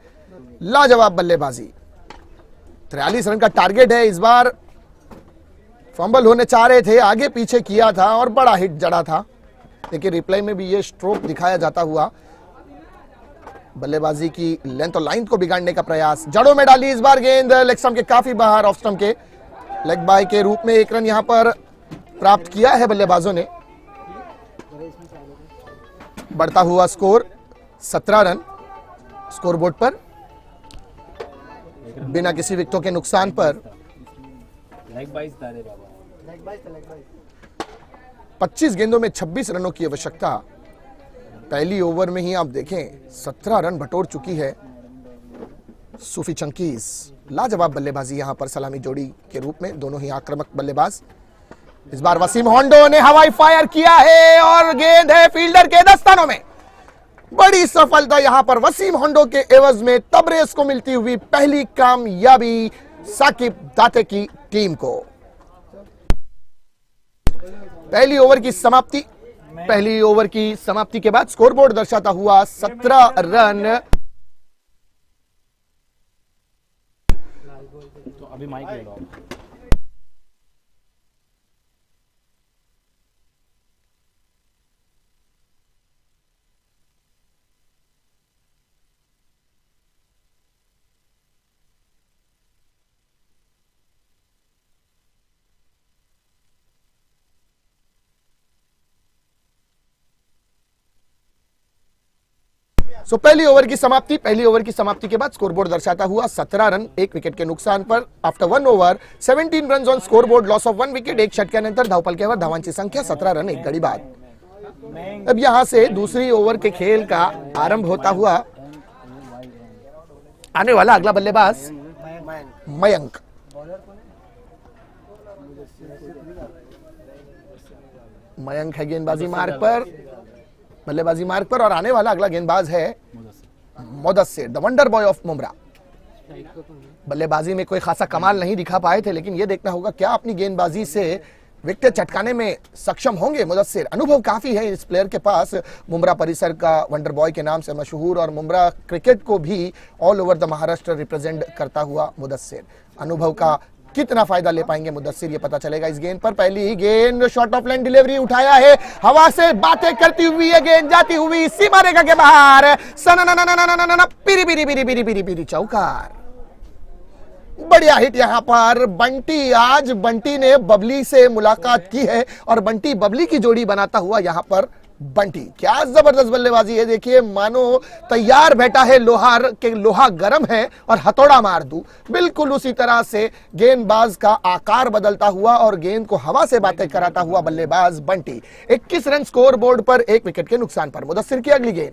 लाजवाब बल्लेबाजी। 43 रन का टारगेट है। इस बार फंबल होने चाह रहे थे, आगे पीछे किया था और बड़ा हिट जड़ा था। देखिए रिप्लाई में भी ये स्ट्रोक दिखाया जाता हुआ। बल्लेबाजी की लेंथ और लाइन को बिगाड़ने का प्रयास, जड़ों में डाली इस बार गेंद, लेग स्टंप के काफी बाहर, ऑफ स्टंप के। लेग बाय के रूप में 1 रन यहां पर प्राप्त किया है बल्लेबाजों ने। बढ़ता हुआ स्कोर 17 रन स्कोरबोर्ड पर, बिना किसी विकेटों के नुकसान पर। 25 गेंदों में 26 रनों की आवश्यकता। पहली ओवर में ही आप देखें 17 रन बटोर चुकी है सूफी चंकीज। लाजवाब बल्लेबाजी यहां पर सलामी जोड़ी के रूप में, दोनों ही आक्रामक बल्लेबाज। इस बार वसीम होंडो ने हवाई फायर किया है और गेंद है फील्डर के दस्तानों में। बड़ी सफलता यहां पर वसीम होंडो के एवज में तबरेज को मिलती हुई पहली कामयाबी साकिब दाते की टीम को। पहली ओवर की समाप्ति। पहली ओवर की समाप्ति के बाद स्कोरबोर्ड दर्शाता हुआ 17 रन। तो अभी माइक ले लो। सो पहली ओवर की समाप्ति। पहली ओवर की समाप्ति के बाद स्कोरबोर्ड दर्शाता हुआ 17 रन 1 विकेट के नुकसान पर। After 1 over 17 run on scoreboard, loss of 1 wicket. 1 षटक्यानंतर धावफलकावर धावांची संख्या 17 रन 1 गडी बाद। अब यहां से दूसरी ओवर के खेल का आरंभ होता हुआ आने वाला अगला बल्लेबाज मयंक। मयंक है गेंदबाजी मार्ग पर, बल्लेबाजी मार्ग पर, और आने वाला अगला गेंदबाज है Mudassir, the wonder boy of Mumbra. बल्लेबाजी में कोई खासा कमाल नहीं दिखा पाए थे, लेकिन यह देखना होगा क्या अपनी गेंदबाजी से विकेट चटकाने में सक्षम होंगे मुदस्सिर। अनुभव काफी है इस प्लेयर के पास, मुमरा परिसर का वंडर बॉय के नाम से मशहूर, और मुमरा क्रिकेट को भी all over the Maharashtra represent करता हुआ मुदस्सिर। अनुभव का कितना फायदा ले पाएंगे मुदस्सिर, ये पता चलेगा इस गेंद पर। पहली ही गेंद शॉर्ट ऑफ लाइन डिलीवरी उठाया है, हवा से बातें करती हुई ये गेंद जाती हुई सीमा रेखा के बाहर। पीरी पीरी पीरी पीरी पीरी पीरी चौकार। बढ़िया हिट यहां पर बंटी। आज बंटी ने बबली से मुलाकात की है और बंटी बबली की जोड़ी बनाता हुआ यहां पर बंटी। क्या जबरदस्त बल्लेबाजी है, देखिए मानो तैयार बैठा है लोहार के, लोहा गर्म है और हथौड़ा मार दूं। बिल्कुल उसी तरह से गेंदबाज का आकार बदलता हुआ और गेंद को हवा से बातें कराता हुआ बल्लेबाज बंटी। 21 रन स्कोर बोर्ड पर 1 विकेट के नुकसान पर। मुदस्सिर की अगली गेंद,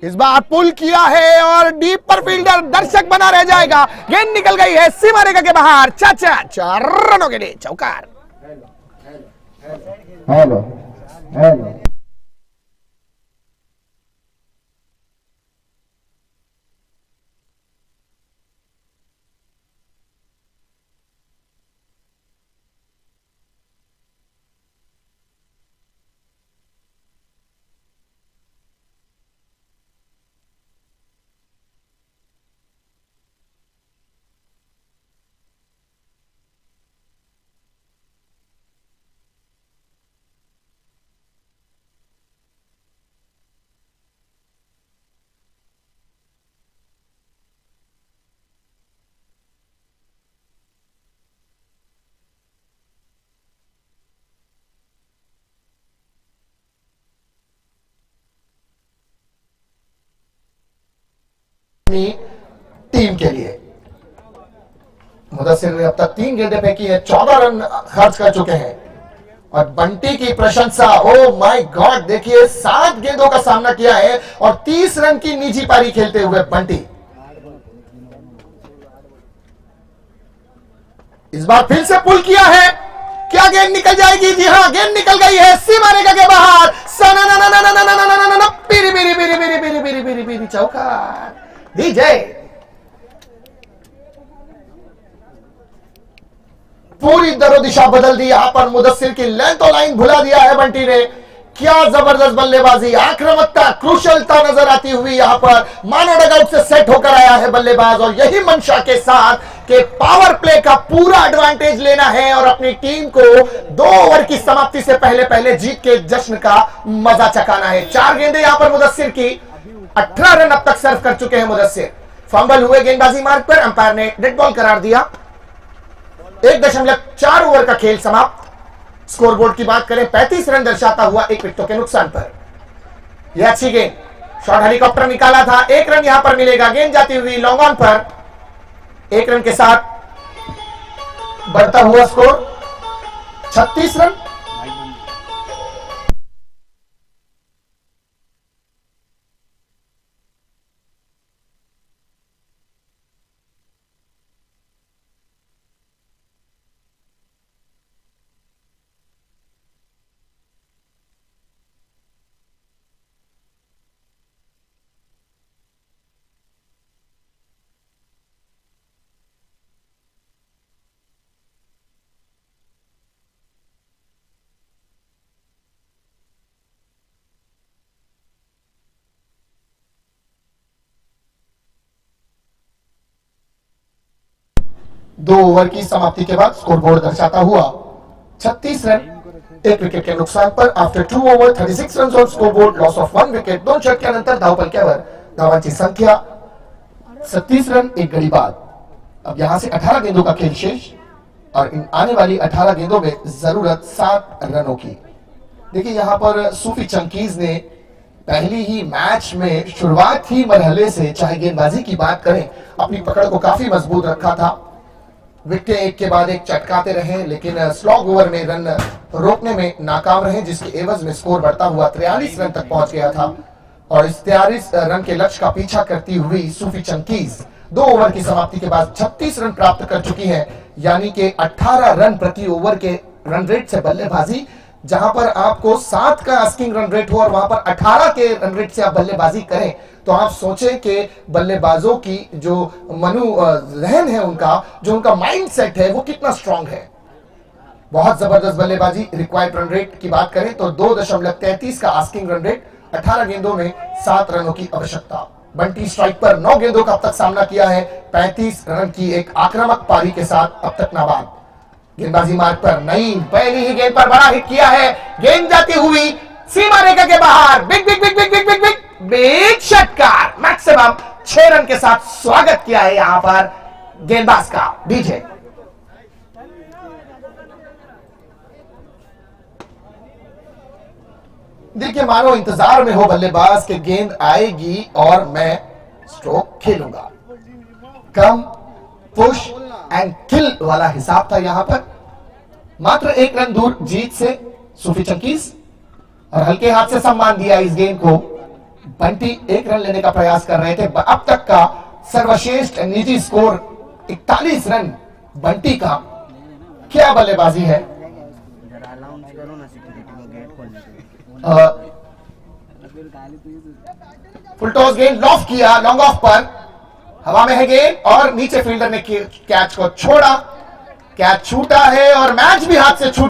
इस बार पुल किया है और डीप पर फील्डर दर्शक बना रह जाएगा। गेंद निकल गई है सीमा रेखा के बाहर। 4 रनों के लिए चौकार। Hello hello. टीम के लिए मुदस्सिर ने अब तक 3 गेंदें फेंकी है, 14 रन खर्च कर चुके हैं। और बंटी की प्रशंसा, ओ माय गॉड, देखिए 7 गेंदों का सामना किया है और 30 रन की निजी पारी खेलते हुए बंटी। इस बार फिर से पुल किया है, क्या गेंद निकल जाएगी? जी हां, गेंद निकल गई है सीमा रेखा के बाहर। पीरी पीरी पीरी पीरी पीरी पीरी पीरी पीरी चौकार। डीजे पूरी दरो दिशा बदल दी। यहां पर मुदस्सिर की लेंथ और लाइन भुला दिया है बंटी ने। क्या जबरदस्त बल्लेबाजी, आक्रामकता, क्रूशलता नजर आती हुई यहां पर मानो डगआउट से सेट होकर आया है बल्लेबाज, और यही मंशा के साथ कि पावर प्ले का पूरा एडवांटेज लेना है और अपनी टीम को 2 ओवर की समाप्ति से पहले पहले जीत के जश्न का मजा चखाना है। 4 गेंदें यहां पर मुदस्सिर की, 18 रन अब तक सर्व कर चुके हैं मुदस्सिर। फंबल हुए गेंदबाजी मार्ग पर, अंपायर ने डेड बॉल करार दिया। 1.4 ओवर का खेल समाप्त। स्कोरबोर्ड की बात करें, 35 रन दर्शाता हुआ 1 विकेटों के नुकसान पर। यह अच्छी गेंद, शॉर्ट हेलीकॉप्टर निकाला था, 1 रन यहां पर मिलेगा। गेंद जाती हुई लॉन्ग ऑन पर, 1 रन के साथ बढ़ता हुआ स्कोर 36 रन। दो ओवर की समाप्ति के बाद स्कोरबोर्ड दर्शाता हुआ 36 रन 1 विकेट के नुकसान पर। After 2 over 36 run on scoreboard, loss of 1 wicket. 2 षटकानंतर धावपलक्यावर धावांची संख्या 37 रन 1 गडी बाद। अब यहां से 18 गेंदों का खेल शेष, और इन आने वाली 18 गेंदों में जरूरत 7 रनों की। देखिए यहां पर सूफी चंकीज ने पहली ही मैच में शुरुआत ही मरहले से, चाहे गेंदबाजी की बात करें, अपनी पकड़ को काफी मजबूत रखा था। विकेटें एक के बाद एक चटकाते रहे, लेकिन स्लॉग ओवर में रन रोकने में नाकाम रहे, जिसके एवज में स्कोर बढ़ता हुआ 43 रन तक पहुंच गया था। और इस 43 रन के लक्ष्य का पीछा करती हुई सूफी चंकीज 2 ओवर की समाप्ति के बाद 36 रन प्राप्त कर चुकी है, यानी कि 18 रन प्रति ओवर के रन रेट से बल्लेबाजी। जहां पर आपको 7 का आस्किंग रन रेट हो और वहां पर 18 के रन रेट से आप बल्लेबाजी करें, तो आप सोचें कि बल्लेबाजों की जो मनोजहन है, जो उनका माइंडसेट है, वो कितना स्ट्रांग है। बहुत जबरदस्त बल्लेबाजी। रिक्वायर्ड रन रेट की बात करें तो 2.33 का आस्किंग रन रेट, 18 गेंदों में 7 रनों की आवश्यकता। बंटी स्ट्राइक पर 9 गेंदों का अब तक सामना किया है, 35 रन की एक आक्रामक पारी के साथ अब तक नाबाद। गेंदबाजी मार्ग पर नईम पहली ही गेंद पर बड़ा हिट किया है, गेंद जाती हुई सीमा रेखा के बाहर। Big big big big big big big big षटकार, मैक्सिमम 6 रन के साथ स्वागत किया है यहां पर गेंदबाज का डीजे। देखिए मानो इंतजार में हो बल्लेबाज के गेंद आएगी और मैं स्ट्रोक खेलूंगा। कम पुश एंड किल वाला हिसाब था यहां पर। मात्र 1 रन दूर जीत से सूफी चंकीज, और हल्के हाथ से सम्मान दिया इस गेंद को। बंटी 1 रन लेने का प्रयास कर रहे थे। अब तक का सर्वश्रेष्ठ निजी स्कोर 41 रन बंटी का। क्या बल्लेबाजी है। फुल टॉस गेंद लॉफ किया, लॉन्ग ऑफ पर, हवा में है गेंद और नीचे फील्डर ने कैच को छोड़ा। कैच छूटा है और मैच भी हाथ से छूट